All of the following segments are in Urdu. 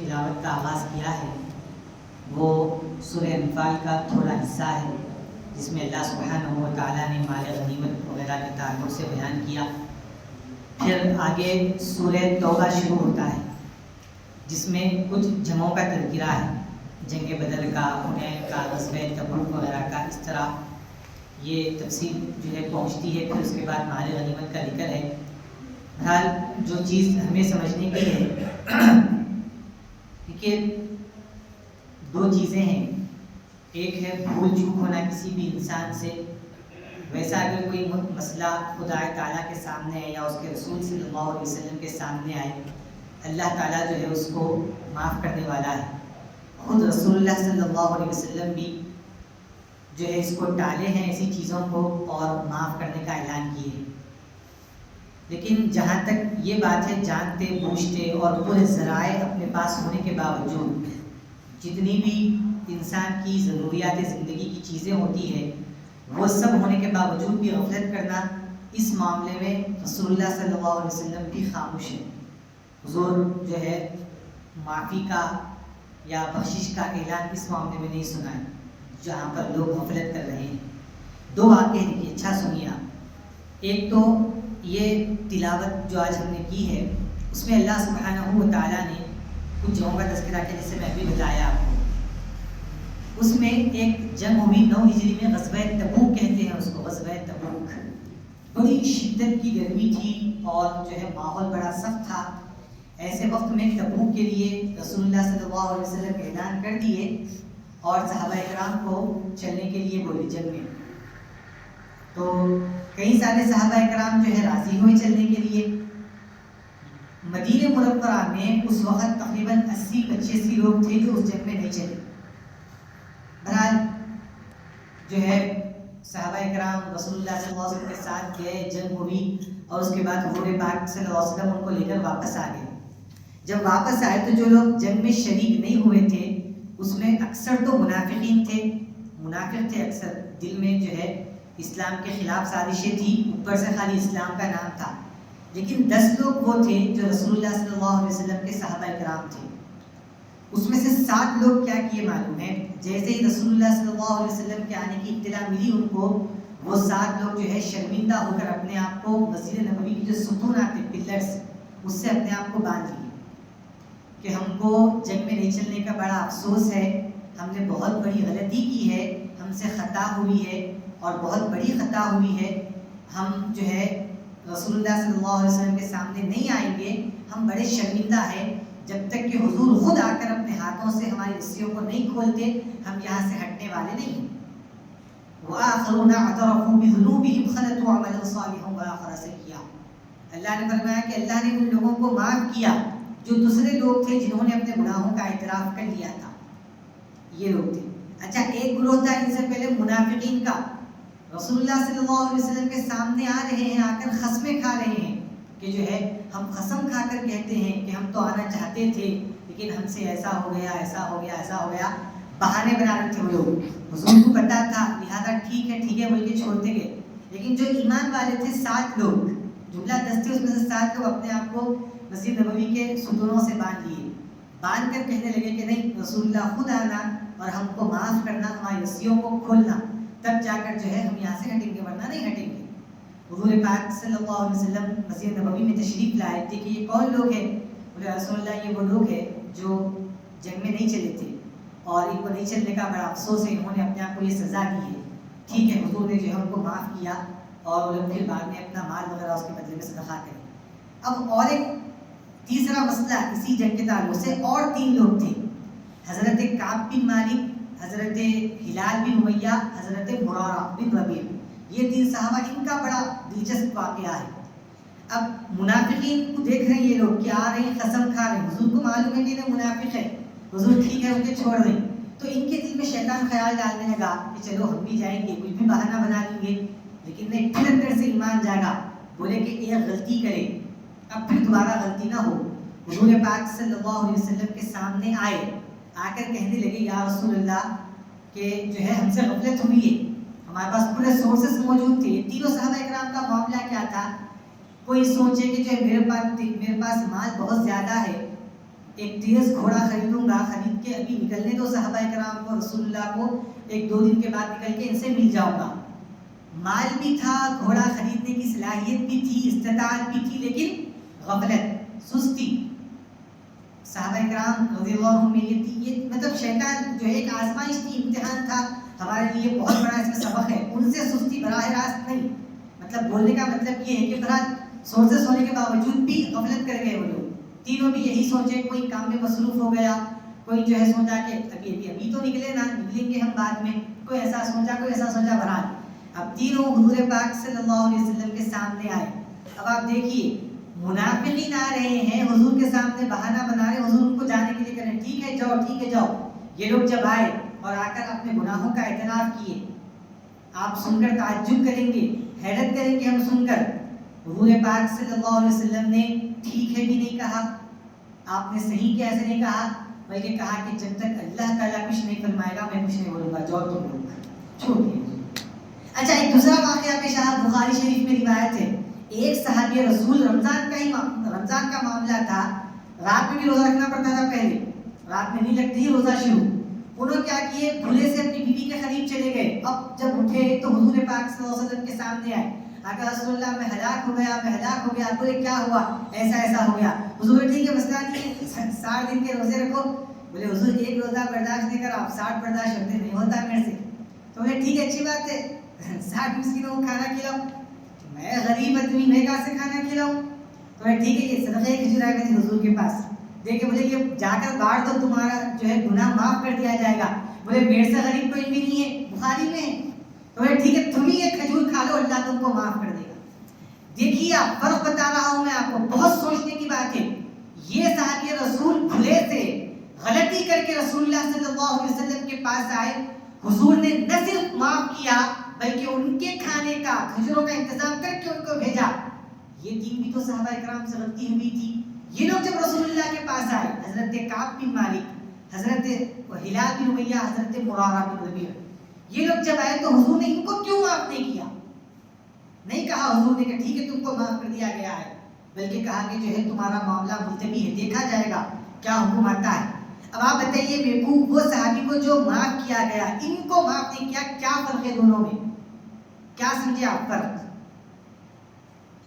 تلاوت کا آغاز کیا ہے وہ سورہ انفال کا تھوڑا حصہ ہے، جس میں اللہ سبحانہ و تعالیٰ نے مال غنیمت وغیرہ کے تعلق سے بیان کیا۔ پھر آگے سورہ توبہ شروع ہوتا ہے، جس میں کچھ جنگوں کا تذکرہ ہے، جنگ بدر کا، حنین کا، غزوہ تبوک وغیرہ کا۔ اس طرح یہ تفصیل جو ہے پہنچتی ہے۔ پھر اس کے بعد مال غنیمت کا ذکر ہے۔ بہرحال جو چیز ہمیں سمجھنے کی ہے کہ دو چیزیں ہیں، ایک ہے بھول چوک ہونا کسی بھی انسان سے، ویسا اگر کوئی مسئلہ خدا تعالیٰ کے سامنے ہے یا اس کے رسول صلی اللہ علیہ وسلم کے سامنے آئے، اللہ تعالیٰ جو ہے اس کو معاف کرنے والا ہے۔ خود رسول اللہ صلی اللہ علیہ وسلم بھی جو ہے اس کو ٹالے ہیں ایسی چیزوں کو اور معاف کرنے کا اعلان کیے ہیں۔ لیکن جہاں تک یہ بات ہے، جانتے بوجھتے اور پورے ذرائع اپنے پاس ہونے کے باوجود جتنی بھی انسان کی ضروریات زندگی کی چیزیں ہوتی ہیں، وہ سب ہونے کے باوجود بھی غفلت کرنا، اس معاملے میں رسول اللہ صلی اللہ علیہ وسلم بھی خاموش ہے۔ حضور جو ہے معافی کا یا بخشش کا اعلان اس معاملے میں نہیں سنا ہے جہاں پر لوگ غفلت کر رہے ہیں۔ دو واقعے دیکھیے، اچھا سنیے آپ۔ ایک تو یہ تلاوت جو آج ہم نے کی ہے، اس میں اللہ سبحانہ و تعالیٰ نے کچھ جگہوں کا تذکرہ کیا، جیسے میں ابھی بتایا آپ کو۔ اس میں ایک جنگ ہوئی 9 ہجری میں، غزوہ تبوک کہتے ہیں اس کو، غزوہ تبوک۔ بڑی شدت کی گرمی تھی اور جو ہے ماحول بڑا سخت تھا۔ ایسے وقت میں تبوک کے لیے رسول اللہ صلی اللہ علیہ وسلم اعلان کر دیے اور صحابہ کرام کو چلنے کے لیے بولے جنگ میں۔ تو کئی سارے صحابہ کرام جو ہے راضی ہوئے چلنے کے لیے۔ مدینہ منورہ میں اس وقت تقریباً 80-85 لوگ تھے جو اس جنگ میں نہیں چلے۔ بہرحال جو ہے صحابہ کرام رسول اللہ صلی اللہ علیہ وسلم کے ساتھ گئے، جنگ ہوئی اور اس کے بعد حضور پاک صلی اللہ علیہ وسلم ان کو لے کر واپس آ گئے۔ جب واپس آئے تو جو لوگ جنگ میں شریک نہیں ہوئے تھے، اس میں اکثر تو منافقین تھے، منافق تھے اکثر، دل میں جو ہے اسلام کے خلاف سازشیں تھی، اوپر سے خالی اسلام کا نام تھا۔ لیکن 10 لوگ وہ تھے جو رسول اللہ صلی اللہ علیہ وسلم کے صحابہ کرام تھے۔ اس میں سے 7 لوگ کیا کیے معلوم ہے، جیسے ہی رسول اللہ صلی اللہ علیہ وسلم کے آنے کی اطلاع ملی ان کو، وہ 7 لوگ جو ہے شرمندہ ہو کر اپنے آپ کو مسجد نبوی کی جو ستون آتے پلرز، اس سے اپنے آپ کو باندھ لیے کہ ہم کو جنگ میں نہیں چلنے کا بڑا افسوس ہے، ہم نے بہت بڑی غلطی کی ہے، ہم سے خطا ہوئی ہے اور بہت بڑی خطا ہوئی ہے، ہم جو ہے رسول اللہ صلی اللہ علیہ وسلم کے سامنے نہیں آئیں گے، ہم بڑے شرمندہ ہیں، جب تک کہ حضور خود آ کر اپنے ہاتھوں سے ہماری رسیوں کو نہیں کھولتے ہم یہاں سے ہٹنے والے نہیں ہیں۔ وَآخَرُونَ اعْتَرَفُوا بِذُنُوبِهِمْ خَلَطُوا عَمَلًا صَالِحًا وَآخَرَ سَيِّئًا۔ اللہ نے فرمایا کہ اللہ نے ان لوگوں کو معاف کیا جو دوسرے لوگ تھے جنہوں نے اپنے گناہوں کا اعتراف کر لیا تھا، یہ لوگ تھے۔ اچھا، ایک گروہ تھا ان سے پہلے منافقین کا، رسول اللہ صلی اللہ علیہ وسلم کے سامنے آ رہے ہیں، آ کر قسمیں کھا رہے ہیں کہ جو ہے ہم قسم کھا کر کہتے ہیں کہ ہم تو آنا چاہتے تھے لیکن ہم سے ایسا ہو گیا، ایسا ہو گیا، ایسا ہو گیا، بہانے بنا رہے تھے وہ لوگ۔ حضور کو پتا تھا، لہٰذا ٹھیک ہے بول کے چھوڑتے گئے۔ لیکن جو ایمان والے تھے 7 لوگ، جملہ 10 تھے، اس میں سے 7 لوگ اپنے آپ کو مسجد نبوی کے ستونوں سے باندھ لیے، باندھ کر کہنے لگے کہ نہیں، رسول اللہ خود آنا اور ہم کو معاف کرنا، ہماری رسیوں کو کھولنا، تب جا کر جو ہے ہم یہاں سے ہٹیں گے، ورنہ نہیں ہٹیں گے۔ حضور پاک صلی اللہ علیہ وسلم مسجد نبوی میں تشریف لائے تھے کہ یہ کون لوگ ہیں؟ بولے رسول اللہ یہ وہ لوگ ہیں جو جنگ میں نہیں چلے تھے اور ان کو نہیں چلنے کا بڑا افسوس ہے، انہوں نے اپنے آپ کو یہ سزا دی ہے۔ ٹھیک ہے، حضور نے جو ہے ان کو معاف کیا اور وہ لوگ پھر بعد میں اپنا مال وغیرہ اس کے بدلے میں صدقہ کریں۔ اب اور ایک تیسرا مسئلہ اسی جنگ کے تعلق سے، اور 3 لوگ تھے، حضرت کعب بن مالک، حضرت ہلال بن امیہ، حضرت مرارہ بن ربیع، یہ 3 صحابہ، ان کا بڑا دلچسپ واقعہ ہے۔ اب منافقین کو دیکھ رہے ہیں یہ لوگ کہ آ رہے ہیں، قسم کھا رہے ہیں، حضور کو معلوم ہے کہ یہ منافق ہے، حضور ٹھیک ہے مجھے چھوڑ دیں، تو ان کے دل میں شیطان خیال ڈالنے لگا کہ چلو ہم بھی جائیں گے، کچھ بھی بہانہ بنا لیں گے۔ لیکن نہیں، پھر اندر سے ایمان جاگا، بولے کہ ایک غلطی کرے، اب پھر دوبارہ غلطی نہ ہو۔ حضور پاک صلی اللہ علیہ وسلم کے سامنے آئے، آ کر کہنے لگے یا رسول اللہ کہ جو ہے ہم سے غفلت ہوئی ہے، ہمارے پاس پورے سورسز موجود تھے۔ یہ تینوں صحابہ کرام کا معاملہ کیا تھا؟ کوئی سوچے کہ جو ہے میرے پاس مال بہت زیادہ ہے، ایک تیز گھوڑا خریدوں گا، خرید کے ابھی نکلنے دو صحابہ کرام کو، رسول اللہ کو، 1-2 دن کے بعد نکل کے ان سے مل جاؤں گا. مال بھی تھا، گھوڑا خریدنے کی صلاحیت بھی تھی، استطاعت بھی تھی، لیکن غفلت، سستی. صحابہ کرام رضی اللہ عنہم میں یہ مطلب شیطان جو ہے ایک آزمائش تھی، امتحان تھا ہمارے لیے، بہت بڑا اس میں سبق ہے. ان سے سستی براہ راست نہیں، مطلب بولنے کا مطلب یہ ہے کہ برات سورسز ہونے کے باوجود بھی غفلت کر گئے وہ لوگ. تینوں بھی یہی سوچے، کوئی کام میں مصروف ہو گیا، کوئی جو ہے سوچا کہ ابھی تو نکلے نا، نکلیں گے ہم بعد میں، کوئی ایسا سوچا برات. اب تینوں حضور پاک صلی اللہ علیہ وسلم کے سامنے آئے. اب آپ دیکھیے منافقین آ رہے ہیں حضور کے سامنے، بہانہ بنا رہے ہیں، حضور ان کو جانے کے لیے کہہ رہے ہیں ٹھیک ہے جاؤ. یہ لوگ جب آئے اور آ کر اپنے گناہوں کا اعتراف کیے، آپ سن کر تعجب کریں گے، حیرت کریں گے ہم سن کر. حضور پاک صلی اللہ علیہ وسلم نے ٹھیک ہے بھی نہیں کہا، آپ نے صحیح کیا ایسے نہیں کہا، بلکہ کہا کہ جب تک اللہ تعالیٰ کچھ نہیں فرمائے گا میں کچھ نہیں بولوں گا، جاؤ تم لوگ، چھوڑیے. اچھا ایک دوسرا واقعہ پیش آیا، بخاری شریف میں روایت ہے. ایک صحابی رسول، رمضان کا معاملہ تھا، رات میں بھی روزہ رکھنا پڑتا تھا، پہلے رات میں نہیں لگتی ہی روزہ شروع. انہوں کیا کیے، بھولے سے اپنی بیوی کے قریب چلے گئے. اب جب اٹھے تو حضور پاک صلی اللہ علیہ وسلم کے سامنے آئے، آقا رسول اللہ میں ہلاک ہو گیا. بولے کیا ہوا، ایسا ہو گیا. حضور ٹھیک ہے مسئلہ نہیں ہے، 60 دن کے روزے رکھو. بولے حضور ایک روزہ برداشت نہیں کر، آپ 60 برداشت کرتے نہیں ہوتا میرے سے. تو بولے ٹھیک ہے اچھی بات ہے، 60 مسکینوں کو کھانا کھلاؤ. میں غریب آدمی، میں کہاں سے کھانا کھلاؤں. تو بولے ٹھیک ہے یہ صدقہ کھجور آئے گا حضور کے پاس، دیکھے بولے کہ جا کر بانٹ دو، تمہارا جو ہے گناہ معاف کر دیا جائے گا. بولے میرے سے غریب کوئی بھی نہیں ہے، بخاری میں ہے. تو بولے ٹھیک ہے تم ہی یہ کھجور کھا لو، اللہ تم کو معاف کر دے گا. دیکھیے آپ فرق بتا رہا ہوں میں آپ کو، بہت سوچنے کی بات ہے. یہ صحابی رسول بھولے سے غلطی کر کے رسول اللہ صلی اللہ علیہ وسلم کے پاس آئے. حضور نے نہ صرف معاف کیا بلکہ ان کے کھانے کا، کھجوروں کا انتظام کر کے ان کو بھیجا. یہ دین بھی تو صحابہ کرام سے غلطی ہوئی تھی. یہ لوگ جب رسول اللہ کے پاس آئے، حضرت کعب بن مالک، حضرت ہلال بن امیہ، حضرت مرارہ بن ربیعہ، یہ لوگ جب آئے تو حضور نے ان کو کیوں معاف نہیں کیا؟ نہیں کہا حضور نے کہ ٹھیک ہے تم کو معاف کر دیا گیا ہے، بلکہ کہا کہ جو ہے تمہارا معاملہ ملتوی ہے، دیکھا جائے گا کیا حکم آتا ہے. اب آپ بتائیے میرے کو، وہ صحابی کو جو معاف کیا گیا، ان کو معاف نہیں کیا، کیا فرق ہے دونوں میں؟ کیا سمجھے آپ فرق؟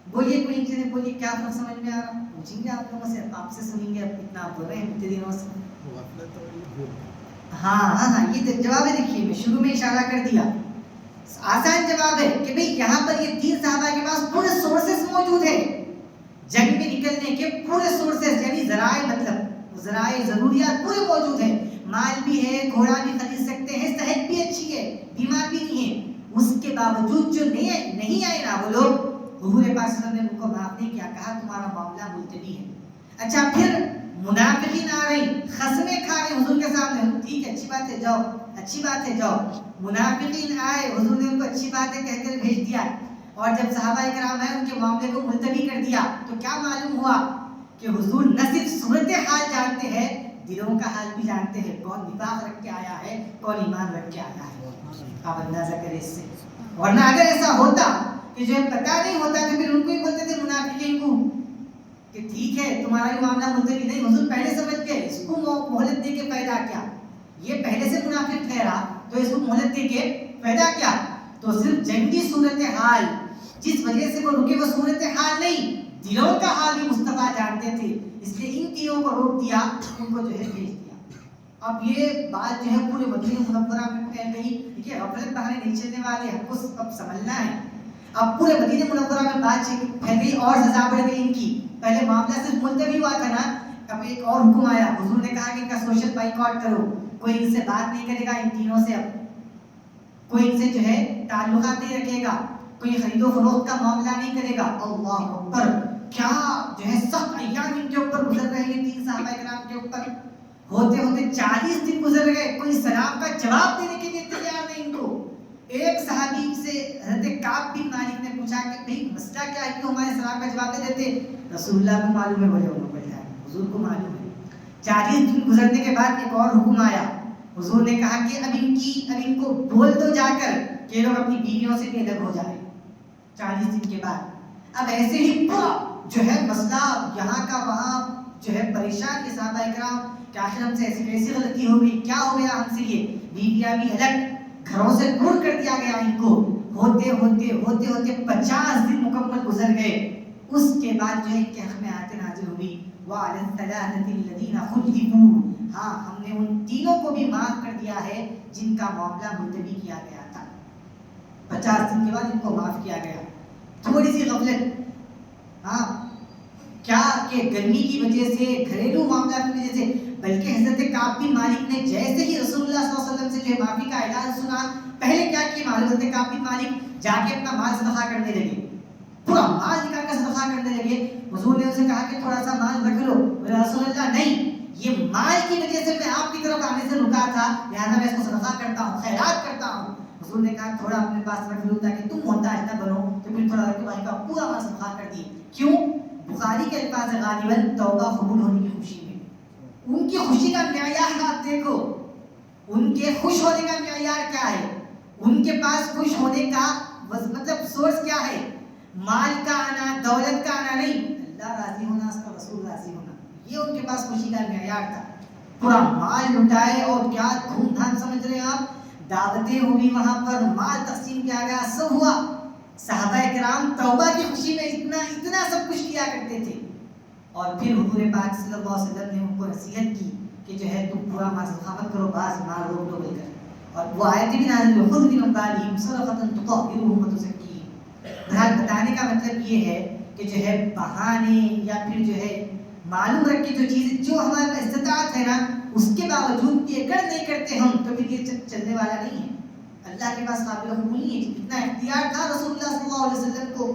بولیے کوئی چیزیں بولیے، کیا فرق سمجھ میں آ رہا؟ پوچھیں گے آپ لوگوں سے، آپ سے سنیں گے. اب اتنا آپ بول رہے ہیں اتنے دنوں سے. ہاں یہ جواب ہے. دیکھیے میں شروع میں اشارہ کر دیا، آسان جواب ہے کہ بھئی یہاں پر یہ 3 صحابہ کے پاس پورے سورسز موجود ہیں، جنگ میں نکلنے کے پورے سورسز، یعنی ذرائع، مطلب ذرائع ضروریات پورے موجود ہیں. مال بھی ہے، گھوڑا بھی خرید سکتے ہیں، صحت بھی اچھی ہے، بیمار بھی نہیں ہے. اس کے باوجود جو نہیں آئے نا وہ لوگ، حضور پاک صلی اللہ علیہ وسلم نے ان کو معاف نہیں کیا، کہا تمہارا معاملہ ملتوی ہے. اچھا پھر منافقین آ رہی، خصمیں کھا رہے حضور کے سامنے، ٹھیک ہے اچھی بات ہے جاؤ. منافقین آئے، حضور نے ان کو اچھی بات ہے کہہ کر بھیج دیا. اور جب صحابہ کرام آئے ان کے معاملے کو ملتوی کر دیا، تو کیا معلوم ہوا کہ حضور نہ صرف صورتحال جانتے ہیں، دلوں کا حال بھی جانتے ہیں، کون نفاق رکھ کے آیا ہے، کون ایمان رکھ کے آیا ہے. آپ اندازہ کریں اس سے. ورنہ اگر ایسا ہوتا کہ جو پتہ نہیں ہوتا تو پھر ان کو ہی بولتے تھے منافقین کو کہ ٹھیک ہے تمہارا بھی معاملہ ملتوی نہیں. حضور پہلے سمجھ کے اس کو مہلت دے کے فائدہ کیا؟ یہ پہلے سے منافق ٹھہرا تو اس کو مہلت دے کے فائدہ کیا؟ تو صرف جنگی صورتحال جس وجہ سے وہ رکے، وہ صورتحال نہیں، دلوں کا حال بھی مصطفیٰ جانتے تھے، اس لیے ان تینوں کو روک دیا، ان کو جو ہے بھیج دیا. اب یہ بات جو ہے پورے مدینہ منورہ میں پھیل گئی. دیکھیے غفلت بہانے نہیں چلنے والے، ہم کو اب سمجھنا ہے. اب پورے مدینہ منورہ میں بات پھیل گئی اور سزا بڑھ گئی ان کی. پہلے معاملہ صرف ملتوی ہوا تھا نا، اب ایک اور حکم آیا. حضور نے کہا کہ ان کا سوشل بائیکاٹ کرو، کوئی ان سے بات نہیں کرے گا، ان تینوں سے اب کوئی ان سے جو ہے تعلقات نہیں رکھے گا، کوئی خرید و فروخت کا معاملہ نہیں کرے گا. اللہ اکبر، کیا جو ہے سخت ایام ان کے اوپر گزر رہے ہیں 3 صحابہ کرام کے اوپر. ہوتے 40 دن گزر گئے، کوئی سلام کا جواب دینے کے لیے تیار نہیں ان کو. ایک صحابی سے حضرت کعب بن مالک نے پوچھا کہ بھئی مسئلہ کیا ہے کہ ہمارے سلام کا جواب دے دیتے؟ رسول اللہ کو معلوم ہے، بولے انہوں کو جائے، حضور کو معلوم ہے. 40 دن گزرنے کے بعد ایک اور حکم آیا. حضور نے کہا کہ اب ان کو بول دو جا کر کہ لوگ اپنی بیویوں سے بھی الگ ہو جائیں 40 دن کے بعد. اب ایسے ہی پورا جو ہے مسئلہ یہاں کا وہاں جو ہے پریشان یہ صحابہ کرام کہ آخر ہم سے ایسی کیسی غلطی ہو گئی، کیا ہو گیا ہم سے، یہ بیویاں بھی الگ، گھروں سے دور کر دیا گیا ان کو. ہوتے ہوتے 50 دن مکمل گزر گئے. اس کے بعد جو ہے کہ حق میں آیت نازل ہوئی وَعَلَى الثَّلَاثَةِ الَّذِينَ خُلِّفُوا، ہاں ہم نے ان تینوں کو بھی معاف کر دیا ہے جن کا معاملہ ملتوی کیا گیا تھا. 50 دن کے بعد ان کو معاف کیا گیا. تھوڑی سی غفلت، ہاں کیا کہ گرمی کی وجہ سے، گھریلو معاملات کی وجہ سے، بلکہ حضرت کعب بن مالک نے جیسے ہی رسول اللہ صلی اللہ علیہ وسلم سے جو معافی کا اعلان سنا، پہلے کیا کیا معلوم، حضرت کعب بن مالک جا کے اپنا مال صدقہ کرنے لگے، پورا مال نکال کر صدقہ کرنے لگے. حضور نے اسے کہا کہ تھوڑا سا مال رکھ لو. رسول اللہ نہیں، یہ مال کی وجہ سے میں آپ کی طرف آنے سے رکا تھا، لہذا میں اس کو صدقہ کرتا ہوں، خیرات کرتا ہوں. حضور نے کہا تھوڑا اپنے پاس رکھ لو تاکہ تم محتاج نہ بنو. تو پھر تھوڑا رکھ کے بھائی کا پورا مال صدقہ کر دیے. کیوں؟ بخاری کے الفاظ غالباً توبہ قبول ہونے کی خوشی میں. ان کی خوشی کا معیار آپ دیکھو، ان کے خوش ہونے کا معیار کیا ہے، ان کے پاس خوش ہونے کا مطلب سورس کیا ہے، مال کا آنا، دولت کا آنا نہیں، اللہ راضی ہونا، اس کا رسول راضی ہونا، یہ ان کے پاس خوشی کا معیار تھا. پورا مال لٹائے اور کیا دھوم دھام سمجھ رہے ہیں آپ، دعوتیں ہوئی وہاں پر، مال تقسیم کیا گیا، سب ہوا. صحابہ کرام توبہ کی خوشی میں اتنا سب کچھ کیا کرتے تھے. اور پھر حضور پاک صلی اللہ علیہ وسلم نے ان کو نصیحت کی کہ جو ہے تم پورا مال صدقہ مت کرو، بعض مال روک لو بول کر. اور وہ آیت بھی نازل ہوئی خذ من اموالہم صدقۃ تطہرهم وتزکیہم. بہرحال بتانے کا مطلب یہ ہے کہ جو ہے بہانے یا پھر جو ہے معلوم رکھ کے جو چیز جو ہمارے پاس استطاعت ہے نا، اس کے باوجود یہ اگر نہیں کرتے ہم تو پھر یہ چلنے والا نہیں ہے. اللہ کے پاس قابل قبول نہیں ہے. اتنا اختیار تھا رسول اللہ صلی اللہ علیہ وسلم کو،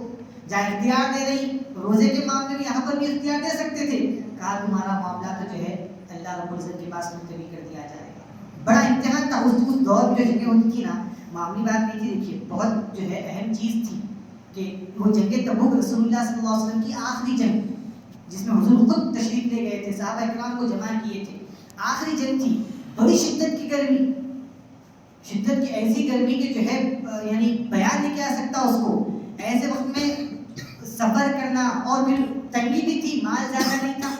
جہاں اختیار دے رہی روزے کے معاملے میں یہاں پر بھی اختیار دے سکتے تھے. کہا تمہارا معاملہ تو جو ہے اللہ رب العزت کے پاس ملتوی کر دیا جائے گا. بڑا امتحان تھا اس دور میں. جو جنگیں ہوتی تھی نا، معمولی بات نہیں تھی. دیکھیے بہت جو ہے اہم چیز تھی کہ وہ جنگ تبوک رسول اللہ صلی اللہ علیہ وسلم کی آخری جنگ، جس میں حضور خود تشریف لے گئے تھے، صحابہ کرام کو جمع کیے تھے. آخری جنگ تھی، بڑی شدت کی گرمی، شدت کی ایسی گرمی کہ جو ہے یعنی بیان نہیں کیا سکتا اس کو. ایسے وقت میں سفر کرنا، اور پھر تنگی بھی تھی، مال زیادہ نہیں تھا،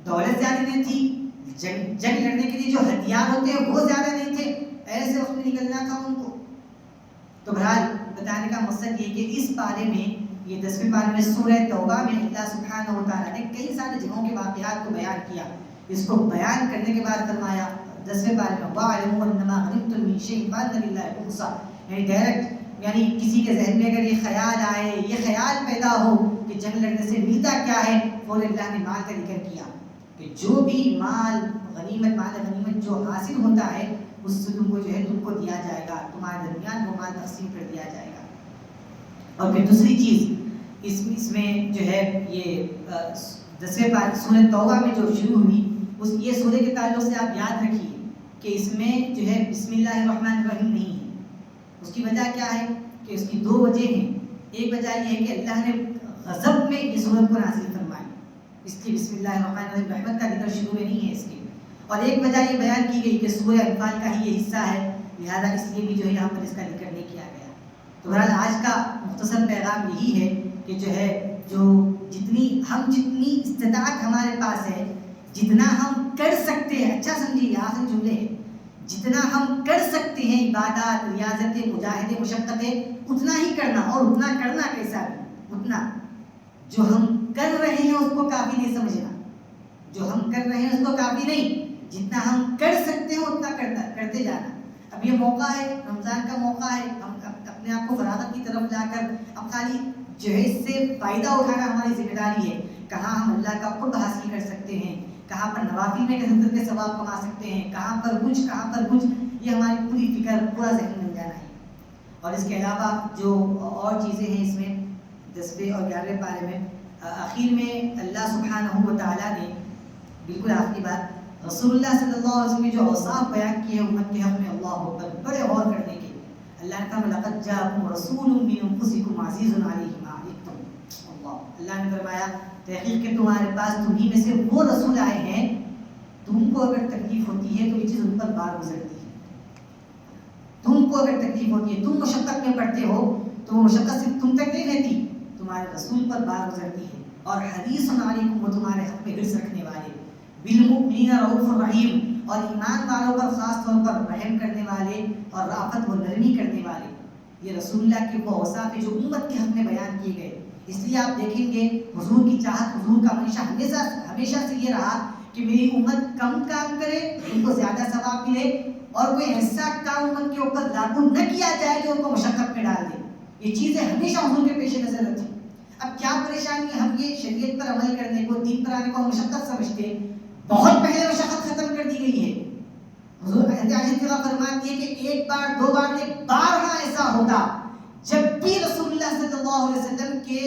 دولت زیادہ نہیں تھی، جنگ لڑنے کے لیے جو ہتھیار ہوتے ہیں وہ زیادہ نہیں تھے. ایسے وقت میں نکلنا تھا ان کو. تو بہرحال بتانے کا مقصد یہ کہ اس بارے میں، یہ 10ویں پارے میں سورہ توبہ میں اللہ سبحانہ و تعالیٰ نے کئی سارے جگہوں کے واقعات کو بیان کیا. اس کو بیان کرنے کے بعد فرمایا 10ویں پارے میں وَاعْلَمُوا أَنَّمَا غَنِمْتُم مِّن شَيْءٍ فَأَنَّ لِلَّهِ خُمُسَهُ. یعنی ڈائریکٹ، یعنی کسی کے ذہن میں اگر یہ خیال آئے، یہ خیال پیدا ہو کہ جنگ لڑنے سے ملتا کیا ہے، فوراً اللہ نے مال کا ذکر کیا کہ جو بھی مال غنیمت جو حاصل ہوتا ہے اس سے تم کو جو ہے تم کو دیا جائے گا، تمہارے درمیان وہ مال تقسیم کر دیا جائے گا. اور پھر دوسری چیز اس میں جو ہے یہ 10ویں پارے سورہ توبہ میں جو شروع ہوئی، یہ سورہ کے تعلق سے آپ یاد رکھیے کہ اس میں جو ہے بسم اللہ الرحمن الرحیم نہیں ہے. اس کی وجہ کیا ہے کہ اس کی 2 وجہ ہیں. ایک وجہ یہ ہے کہ اللہ نے غضب میں یہ سورت کو نازل فرمائی، اس لیے بسم اللہ الرحمن الرحیم رحمت کا ذکر شروع میں نہیں ہے اس کی. اور ایک وجہ یہ بیان کی گئی کہ سورہ انفال کا ہی یہ حصہ ہے، لہذا اس لیے بھی جو ہے یہاں پر اس کا ذکر نہیں کیا گیا. تو بہرحال آج کا مختصر پیغام یہی ہے کہ جو ہے جتنی استطاعت ہمارے پاس ہے، جتنا ہم کر سکتے ہیں، اچھا سمجھیے آخری جملے ہیں، جتنا ہم کر سکتے ہیں عبادات، ریاضتیں، مجاہدے، مشقتیں، اتنا ہی کرنا. اور اتنا کرنا کیسا بھی، اتنا جو ہم کر رہے ہیں اس کو کافی نہیں سمجھنا، جو ہم کر رہے ہیں اس کو کافی نہیں، جتنا ہم کر سکتے ہیں اتنا کرتے جانا. اب یہ موقع ہے، رمضان کا موقع ہے، ہم اپنے آپ کو فراغت کی طرف لا کر اب خالی جو ہے اس سے فائدہ اٹھانا ہماری ذمہ داری ہے. کہاں ہم اللہ کا قرب حاصل کر سکتے ہیں، کہاں پر نوافل میں کثرت کے ثواب کما سکتے ہیں، کہاں پر کچھ، یہ ہماری پوری فکر، پورا ذہن بن جانا ہے. اور اس کے علاوہ جو اور چیزیں ہیں اس میں 10ویں اور 11ویں پارے میں آخر میں اللہ سبحانہ و تعالیٰ نے بالکل آخری بات رسول اللہ صلی اللہ علیہ وسلم کی جو اوصاف بیان کیے ہیں امت کے حق میں، اللہ اکبر، بڑے غور کرنے کے. اللہ نے کہا لقد جاءکم رسول من انفسکم عزیز علیہ ما عنتم. اللہ نے فرمایا تحقیق کہ تمہارے پاس تمہیں میں سے وہ رسول آئے ہیں، تم کو اگر تکلیف ہوتی ہے تو یہ چیز ان پر بار گزرتی ہے. تم کو اگر تکلیف ہوتی ہے، تم مشقت میں پڑتے ہو تو وہ مشقت صرف تم تک نہیں رہتی، تمہارے رسول پر بار گزرتی ہے. اور حریص علیکم، وہ تمہارے حق میں حرص رکھنے والے، بالمؤمنین رؤوف الرحیم، اور ایمان والوں پر خاص طور پر رحم کرنے والے اور رافت و نرمی کرنے والے۔ یہ رسول اللہ کے وہ اوصاف ہیں جو امت کے حق میں بیان کیے گئے۔ اس لیے آپ دیکھیں گے حضور کی چاہت، حضور کا منشا ہمیشہ سے یہ رہا کہ میری امت کم کام کرے، ان کو زیادہ ثواب ملے، اور کوئی ایسا کام امت کے اوپر لاگو نہ کیا جائے جو ان کو مشقت میں ڈال دے۔ یہ چیزیں ہمیشہ حضور کے پیش نظر رکھی۔ اب کیا پریشانی، ہم یہ شریعت پر عمل کرنے کو، دین پر آنے کو مشقت سمجھتے ہیں۔ بہت پہلے مشقت ختم کر دی گئی ہے۔ حضور فرماتی ہے کہ ایک بار دو بار نہیں، بارہا ایسا ہوتا جب بھی رسول اللہ صلی اللہ علیہ وسلم کے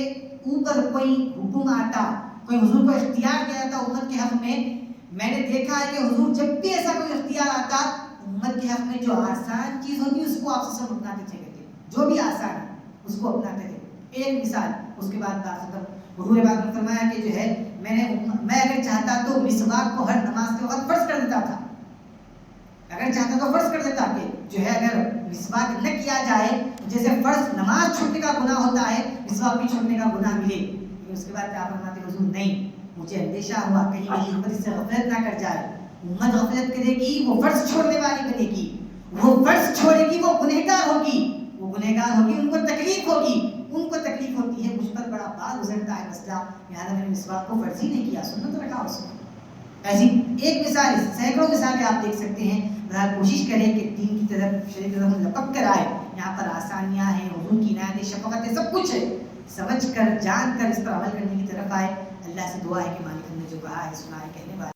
اوپر کوئی حکم آتا، کوئی حضور کو اختیار دیا جاتا امت کے حق میں نے دیکھا ہے کہ حضور جب بھی ایسا کوئی اختیار آتا، امت کے حق میں جو آسان چیز ہوتی اس کو آپ سے سب اپناتے چلے تھے، جو بھی آسان ہے اس کو اپناتے تھے۔ ایک مثال، اس کے بعد بات ختم۔ حضور پاک نے فرمایا کہ جو ہے میں اگر چاہتا تو مسواک کو ہر نماز کے وقت فرض کر دیتا تھا، اگر چاہتا تو فرض کر دیتا کہ جو ہے اگر مسواک نہ کیا جائے، جیسے فرض نماز چھوڑنے کا گناہ ہوتا ہے، مسواک بھی چھوڑنے کا گناہ ملے۔ لیکن اس کے بعد کیا فرماتے حضور، نہیں، مجھے اندیشہ ہوا کہیں میری امت اس سے غفلت نہ کر جائے۔ امت غفلت کرے گی، وہ فرض چھوڑنے والی بنے گی، وہ فرض چھوڑے گی، وہ گنہگار ہوگی، ان کو تکلیف ہوگی، ان کو تکلیف ہوتی ہے، مجھ پر بڑا بار گزرتا ہے مسئلہ، لہٰذا میں نے مسواک کو فرض ہی نہیں کیا، سنت رکھا اس میں۔ ایسی ایک مثال، سینکڑوں مثالیں آپ دیکھ سکتے ہیں۔ کوشش کریں کہ دین کی طرف، شریعت کی طرف لپک کر آئے۔ یہاں پر آسانیاں ہیں، حضور کی عنایتیں، شفقتیں، سب کچھ ہے، سمجھ کر جان کر اس پر عمل کرنے کی طرف آئے۔ اللہ سے دعا ہے کہ مالک ہم نے جو کہا ہے سنا ہے، کہنے والے